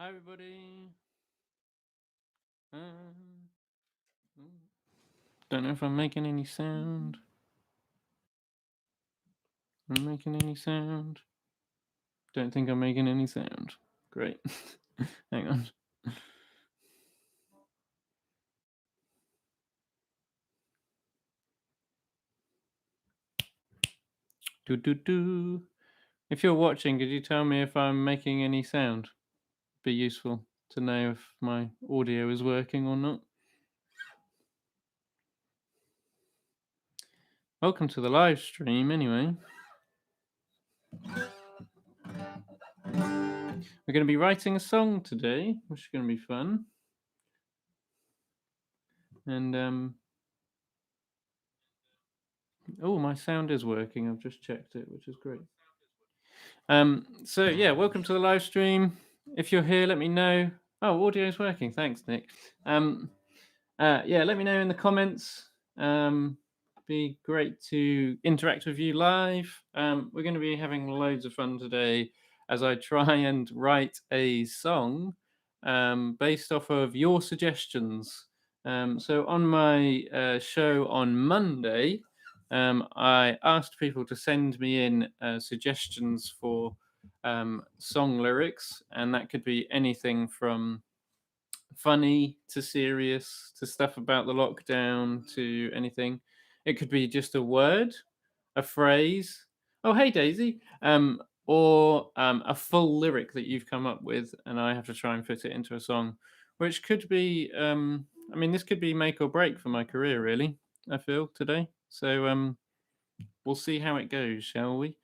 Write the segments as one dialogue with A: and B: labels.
A: Hi, everybody. Don't know if I'm making any sound. I'm making any sound. Don't think I'm making any sound. Great. Hang on. Do. If you're watching, could you tell me if I'm making any sound? Be useful to know if my audio is working or not. Welcome to the live stream, anyway. We're going to be writing a song today, which is going to be fun. And oh, my sound is working. I've just checked it, which is great. So yeah, welcome to the live stream. If you're here, let me know. Oh, audio is working. Thanks, Nick. Yeah, let me know in the comments. Be great to interact with you live. We're going to be having loads of fun today as I try and write a song based off of your suggestions. So on my show on Monday, I asked people to send me in suggestions for song lyrics, and that could be anything from funny to serious to stuff about the lockdown to anything. It could be just a word, a phrase. Oh, hey Daisy. Or a full lyric that you've come up with, and I have to try and fit it into a song, which could be. I mean, this could be make or break for my career, really. I feel today. So we'll see how it goes, shall we?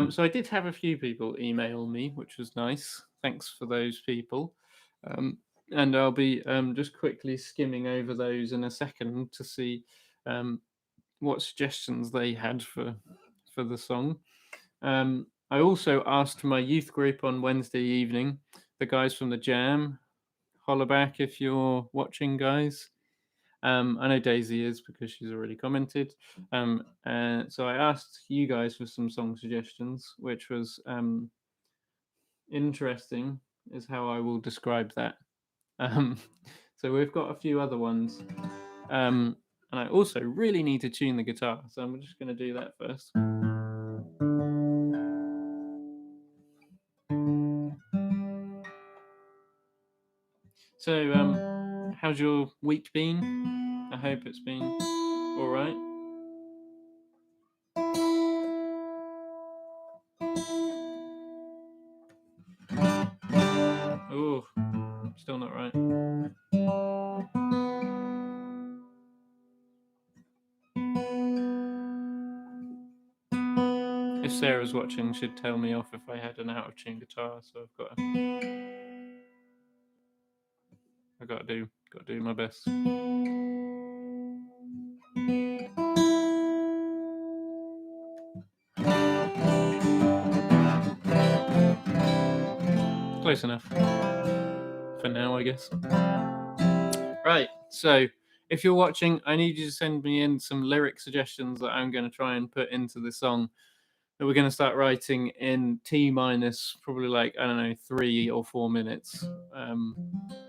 A: So I did have a few people email me, which was nice. Thanks for those people. And I'll be just quickly skimming over those in a second to see what suggestions they had for the song. I also asked my youth group on Wednesday evening, the guys from the Jam, holler back if you're watching, guys. I know Daisy is because she's already commented. And so I asked you guys for some song suggestions, which was interesting, is how I will describe that. So we've got a few other ones. And I also really need to tune the guitar, so I'm just going to do that first. So, how's your week been? I hope it's been all right. Oh, still not right. If Sarah's watching, she'd tell me off if I had an out of tune guitar. So I've got to do my best. Close enough for now, I guess. Right. So if you're watching, I need you to send me in some lyric suggestions that I'm going to try and put into the song that we're going to start writing in T minus probably like, I don't know, 3 or 4 minutes.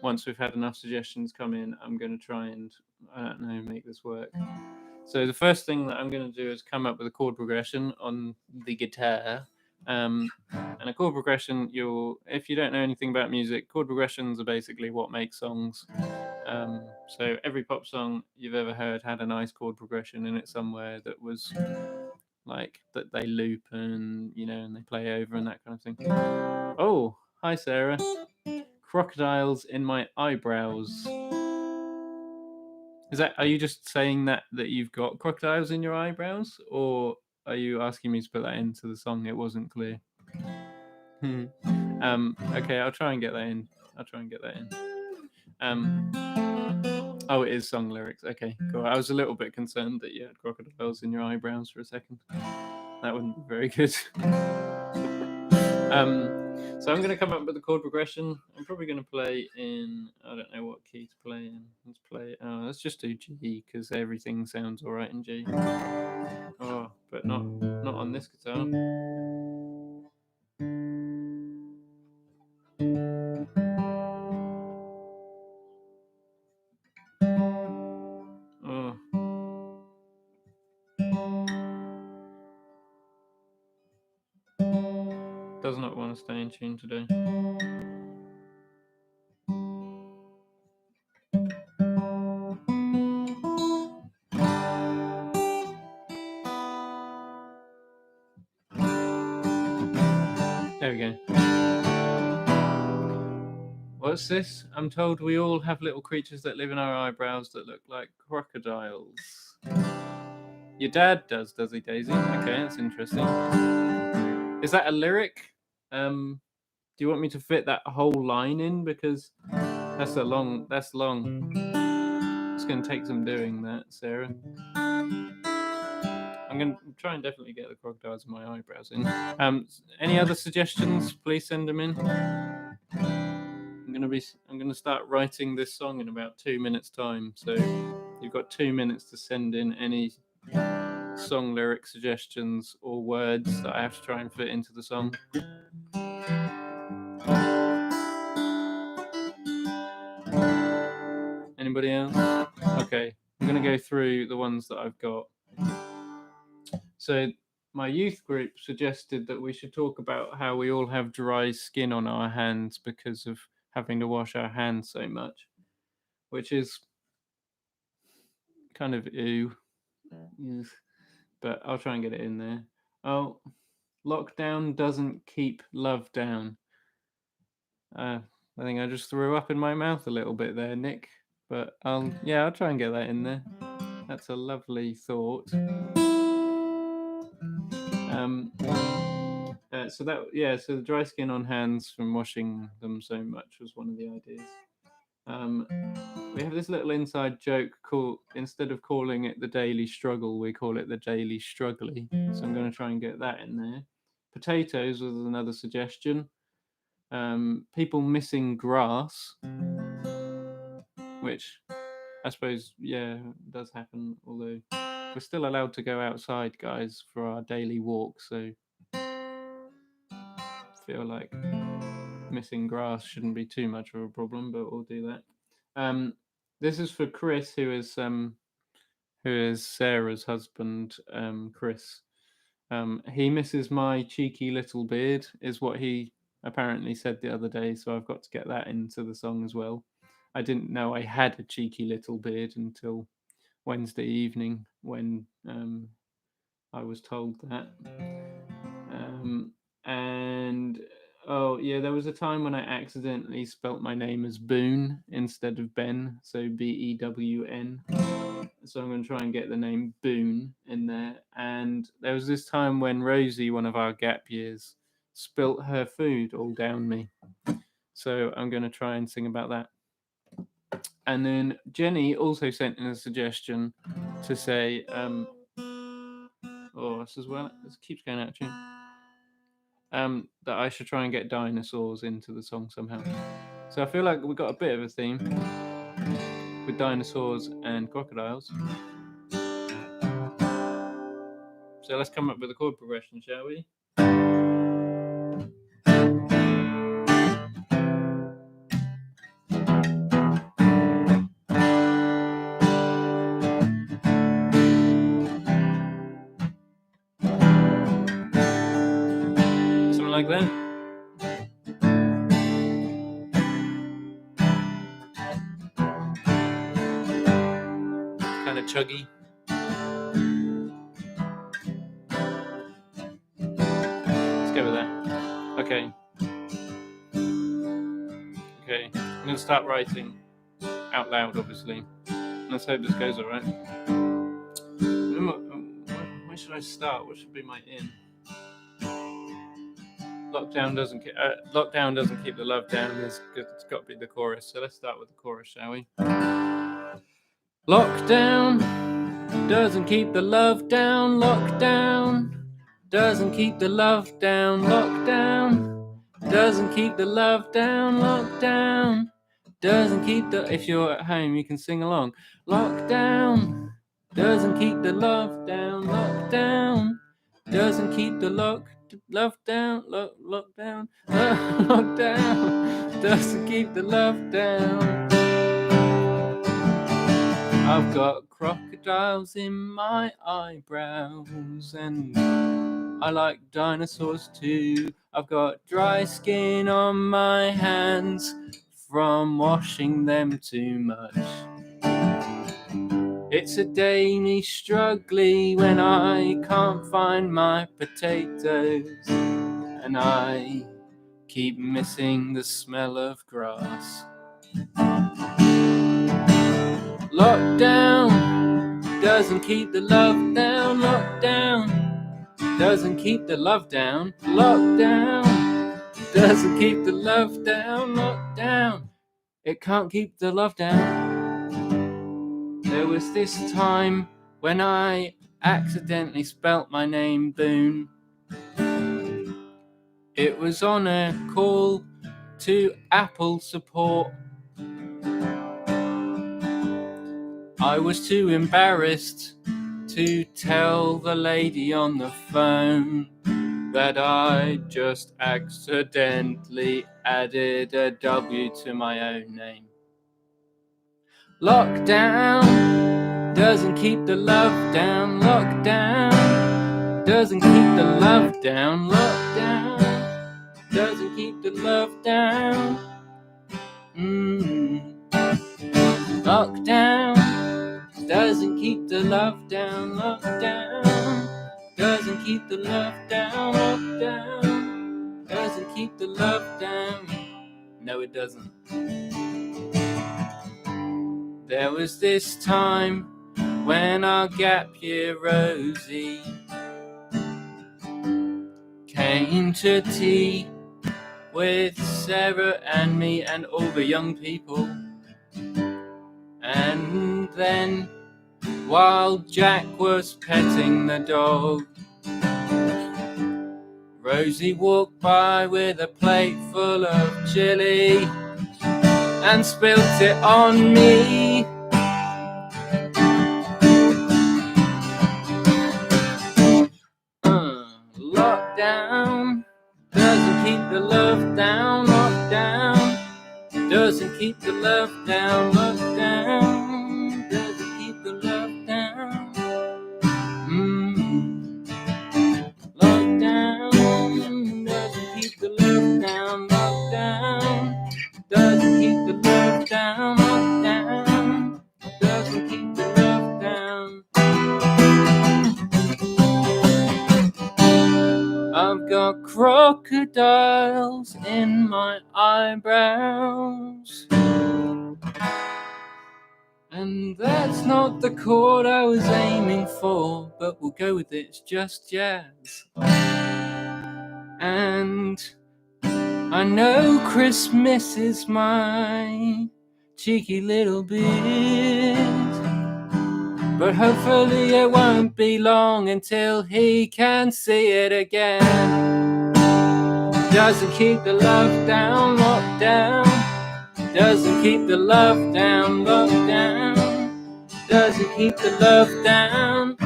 A: Once we've had enough suggestions come in, I'm going to try and, I don't know, make this work. So the first thing that I'm going to do is come up with a chord progression on the guitar. And a chord progression, if you don't know anything about music, chord progressions are basically what make songs. So every pop song you've ever heard had a nice chord progression in it somewhere that was like that they loop and and they play over and that kind of thing. Oh, hi Sarah. Crocodiles in my eyebrows. Are you just saying that you've got crocodiles in your eyebrows, or are you asking me to put that into the song? It wasn't clear. Okay, I'll try and get that in. Oh, it is song lyrics. Okay, cool. I was a little bit concerned that you had crocodiles in your eyebrows for a second. That wouldn't be very good. So I'm going to come up with a chord progression. I'm probably going to play in, I don't know what key to play in. Let's just do G because everything sounds all right in G. Oh, but not on this guitar. does not want to stay in tune today. There we go. What's this? I'm told we all have little creatures that live in our eyebrows that look like crocodiles. Your dad does he, Daisy? Okay, that's interesting. Is that a lyric? Do you want me to fit that whole line in? Because that's long. It's going to take some doing that, Sarah. I'm going to try and definitely get the crocodiles in my eyebrows in. Any other suggestions? Please send them in. I'm going to start writing this song in about 2 minutes' time. So you've got 2 minutes to send in any song lyric suggestions or words that I have to try and fit into the song. Anybody else? Okay, I'm going to go through the ones that I've got. So my youth group suggested that we should talk about how we all have dry skin on our hands because of having to wash our hands so much, which is kind of ew. But I'll try and get it in there. Oh, lockdown doesn't keep love down. I think I just threw up in my mouth a little bit there, Nick. But I'll try and get that in there. That's a lovely thought. So the dry skin on hands from washing them so much was one of the ideas. We have this little inside joke called, instead of calling it the daily struggle, we call it the daily struggly. So I'm going to try and get that in there. Potatoes was another suggestion. People missing grass, which I suppose, does happen, although we're still allowed to go outside, guys, for our daily walk, so I feel like missing grass shouldn't be too much of a problem, but we'll do that. This is for Chris, who is Sarah's husband, Chris. He misses my cheeky little beard, is what he apparently said the other day, so I've got to get that into the song as well. I didn't know I had a cheeky little beard until Wednesday evening when I was told that. There was a time when I accidentally spelt my name as Boone instead of Ben, so Bewn. So I'm going to try and get the name Boone in there. And there was this time when Rosie, one of our gap years, spilt her food all down me. So I'm going to try and sing about that. And then Jenny also sent in a suggestion to say, this as well. This keeps going out of tune. That I should try and get dinosaurs into the song somehow. So I feel like we've got a bit of a theme with dinosaurs and crocodiles. So let's come up with a chord progression, shall we? Something like that. Kind of chuggy. Let's go with that. Okay. I'm going to start writing out loud, obviously. Let's hope this goes all right. Where should I start? What should be my in? Lockdown doesn't keep the love down. It's got to be the chorus. So let's start with the chorus, shall we? Lockdown doesn't keep the love down. Lockdown doesn't keep the love down. Lockdown doesn't keep the love down. Lockdown doesn't keep the. If you're at home, you can sing along. Lockdown doesn't keep the love down. Lockdown doesn't keep the love down. Lockdown doesn't keep the love down. I've got crocodiles in my eyebrows, and I like dinosaurs too. I've got dry skin on my hands from washing them too much. It's a daily struggly when I can't find my potatoes, and I keep missing the smell of grass. Lockdown doesn't keep the love down. Lockdown doesn't keep the love down. Lockdown doesn't keep the love down. Lockdown, it can't keep the love down. There was this time when I accidentally spelt my name Boone. It was on a call to Apple support. I was too embarrassed to tell the lady on the phone that I just accidentally added a W to my own name. Lockdown doesn't keep the love down. Lockdown doesn't keep the love down. Lockdown doesn't keep the love down. Lockdown doesn't keep the love down. Lockdown doesn't keep the love down. Lockdown doesn't keep the love down. No, it doesn't. There was this time when our gap year Rosie came to tea with Sarah and me and all the young people. And then, while Jack was petting the dog, Rosie walked by with a plate full of chili and spilt it on me. Lockdown doesn't keep the love down. Lockdown doesn't keep the love down. Lockdown doesn't keep the love down. Lockdown doesn't keep the love down. Lockdown doesn't keep the love down. Lockdown doesn't keep the love down. I've got crocodiles in my eyebrows, and that's not the chord I was aiming for, but we'll go with it, it's just jazz. And I know Christmas is my cheeky little bit, but hopefully it won't be long until he can see it again. Doesn't keep the love down. Lockdown doesn't keep the love down. Lockdown doesn't keep the love down.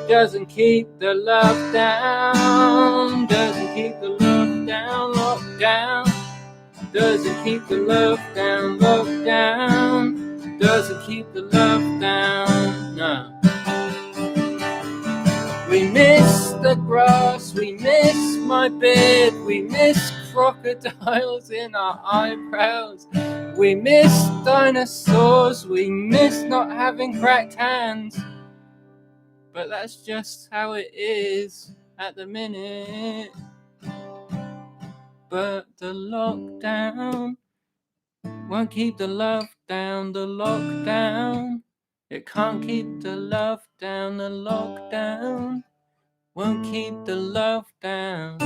A: Doesn't keep the love down. Doesn't keep the love down. Lockdown doesn't keep the love down. Lockdown doesn't keep the love down. No. We miss the grass, we miss my beard, we miss crocodiles in our eyebrows, we miss dinosaurs, we miss not having cracked hands. But that's just how it is at the minute. But the lockdown won't keep the love down. The lockdown, it can't keep the love down. The lockdown won't keep the love down.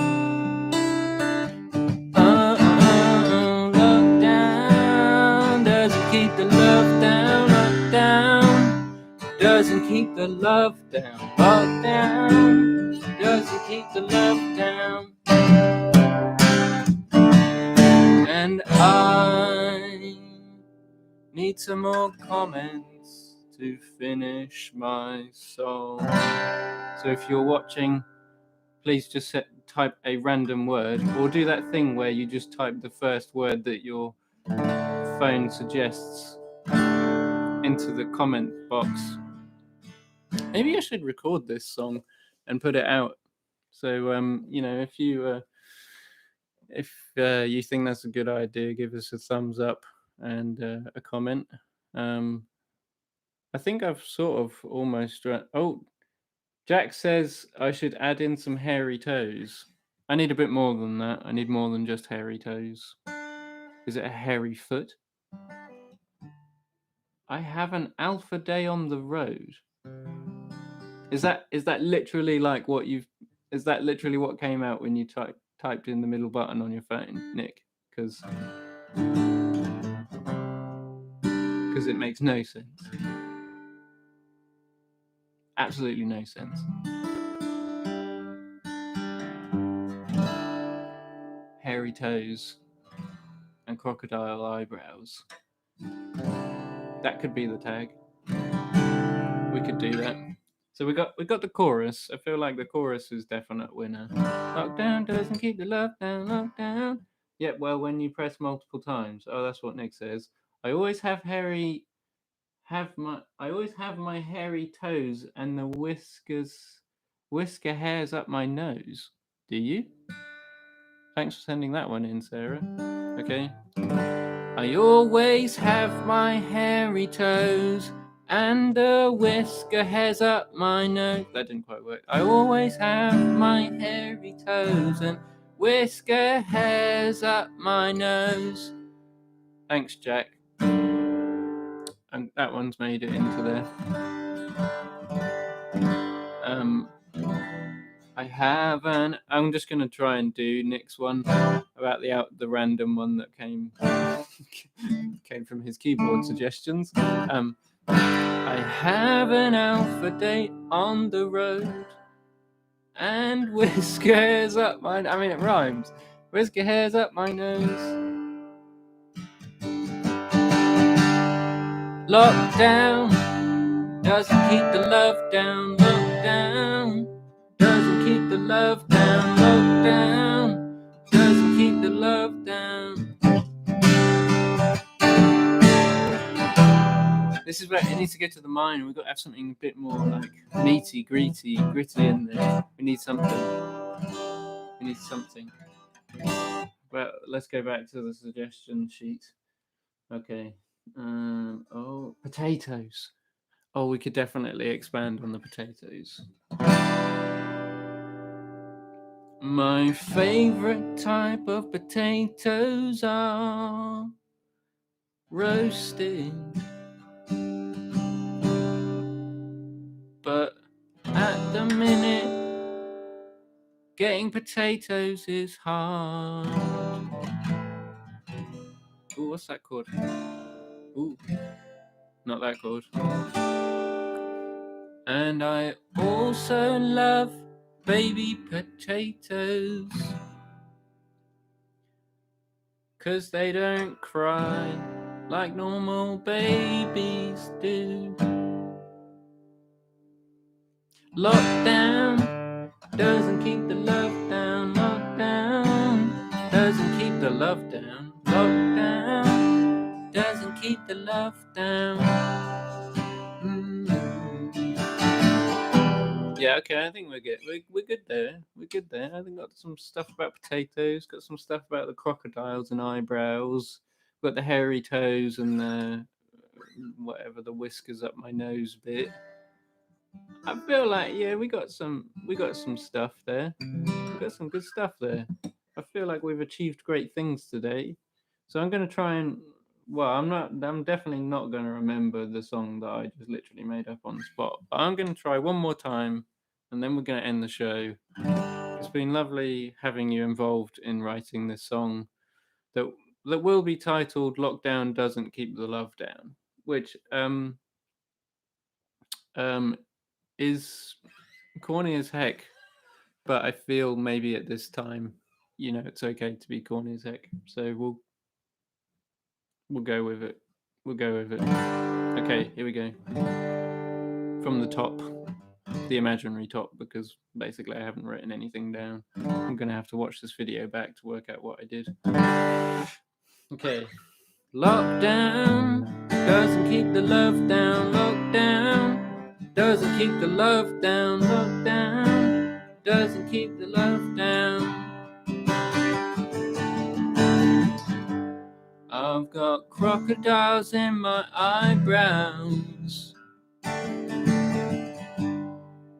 A: Lockdown doesn't keep the love down. Lockdown doesn't keep the love down. Lockdown doesn't keep the love down. And I need some more comments to finish my song. So if you're watching, please just type a random word, or do that thing where you just type the first word that your phone suggests into the comment box. Maybe I should record this song and put it out So if you think that's a good idea, give us a thumbs up and a comment. I think I've sort of almost. Oh, Jack says I should add in some hairy toes. I need a bit more than that. I need more than just hairy toes. Is it a hairy foot? I have an alpha day on the road. Is that literally like what you've? Is that literally what came out when you typed in the middle button on your phone, Nick? Because it makes no sense. Absolutely no sense. Hairy toes and crocodile eyebrows. That could be the tag. We could do that. So we got the chorus. I feel like the chorus is definite winner. Lockdown doesn't keep the love down, lockdown. Yeah, well, when you press multiple times. Oh, that's what Nick says. I always have my hairy toes and the whisker hairs up my nose. Do you? Thanks for sending that one in, Sarah. Okay. I always have my hairy toes and the whisker hairs up my nose. That didn't quite work. I always have my hairy toes and whisker hairs up my nose. Thanks, Jack. And that one's made it into there. I'm just gonna try and do Nick's one about the random one that came from his keyboard suggestions. I have an alpha date on the road and whiskers up my... I mean, it rhymes. Whisker hairs up my nose. Lockdown doesn't keep the love down. Lockdown doesn't keep the love down. Lockdown doesn't keep the love down. This is where it needs to get to the mine. We've got to have something a bit more like meaty, gritty in there. We need something. Well, let's go back to the suggestion sheet. Okay. Potatoes. Oh, we could definitely expand on the potatoes. My favorite type of potatoes are roasted. But at the minute, getting potatoes is hard. Ooh, what's that chord? Ooh, not that chord. And I also love baby potatoes, 'cause they don't cry like normal babies do. Lockdown doesn't keep the love down. Lockdown doesn't keep the love down. Lockdown doesn't keep the love down. Yeah, okay, I think we're good. We're good there. We're good there. I think got some stuff about potatoes, got some stuff about the crocodiles and eyebrows, got the hairy toes and the whatever, the whiskers up my nose bit. I feel like we got some stuff there. We got some good stuff there. I feel like we've achieved great things today. So I'm gonna try and I'm definitely not gonna remember the song that I just literally made up on the spot. But I'm gonna try one more time and then we're gonna end the show. It's been lovely having you involved in writing this song that will be titled Lockdown Doesn't Keep the Love Down, which is corny as heck, but I feel maybe at this time, it's okay to be corny as heck. So we'll go with it. Okay, here we go. From the top, the imaginary top, because basically I haven't written anything down. I'm gonna have to watch this video back to work out what I did. Okay. Lockdown doesn't keep the love down. Lockdown doesn't keep the love down. Lockdown doesn't keep the love down. I've got crocodiles in my eyebrows.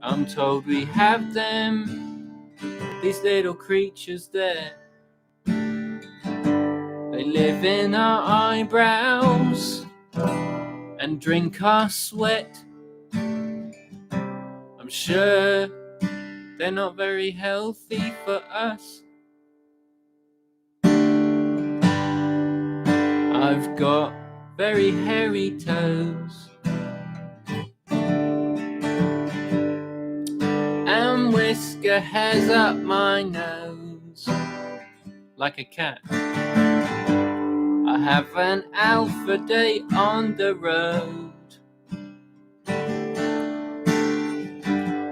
A: I'm told we have them, these little creatures there. They live in our eyebrows and drink our sweat. I'm sure they're not very healthy for us. I've got very hairy toes and whisker hairs up my nose. Like a cat, I have an alpha day on the road,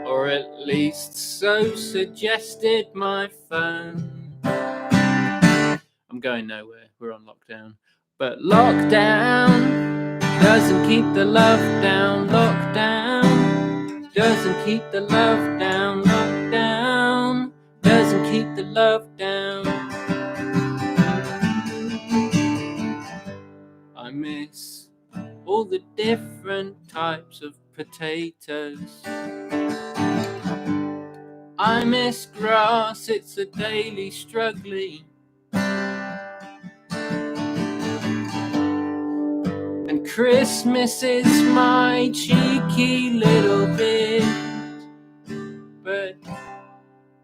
A: or at least so suggested my phone. I'm going nowhere, we're on lockdown. But lockdown doesn't keep the love down. Lockdown doesn't keep the love down. Lockdown doesn't keep the love down. I miss all the different types of potatoes. I miss grass, it's a daily struggling. And Christmas is my cheeky little bit. But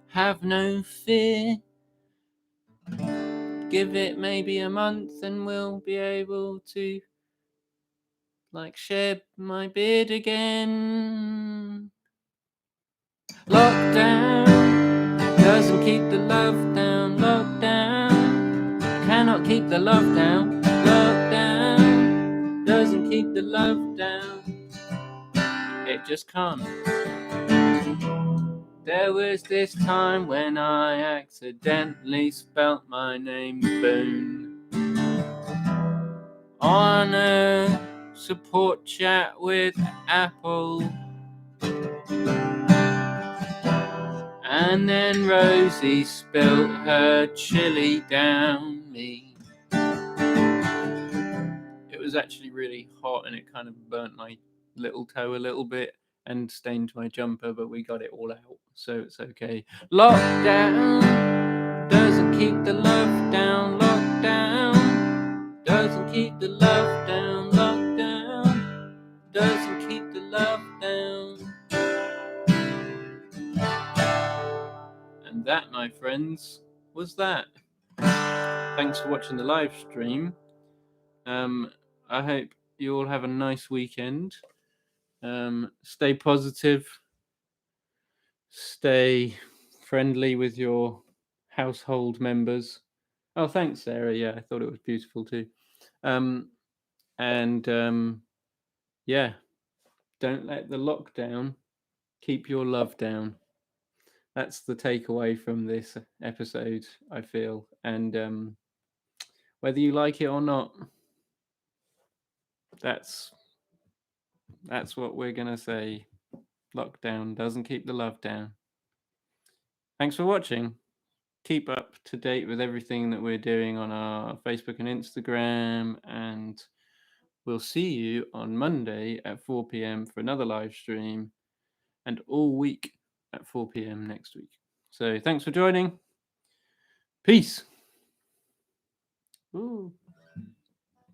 A: have no fear, give it maybe a month and we'll be able to shave my beard again. Lockdown doesn't keep the love down. Lockdown cannot keep the love down. Lockdown doesn't keep the love down. It just can't. There was this time when I accidentally spelt my name Boone on a support chat with Apple. And then Rosie spilt her chili down me. It was actually really hot and it kind of burnt my little toe a little bit and stained my jumper, but we got it all out, so it's okay. Lockdown doesn't keep the love down. Lockdown doesn't keep the love down. Lockdown doesn't keep the love down. And that, my friends, was that. Thanks for watching the live stream. I hope you all have a nice weekend. Stay positive. Stay friendly with your household members. Oh, thanks, Sarah. Yeah, I thought it was beautiful too. Yeah, don't let the lockdown keep your love down. That's the takeaway from this episode, I feel. And whether you like it or not, that's what we're gonna say. Lockdown doesn't keep the love down. Thanks for watching. Keep up to date with everything that we're doing on our Facebook and Instagram, and we'll see you on Monday at 4 p.m. for another live stream, and all week at 4 p.m. next week. So thanks for joining. Peace. Ooh.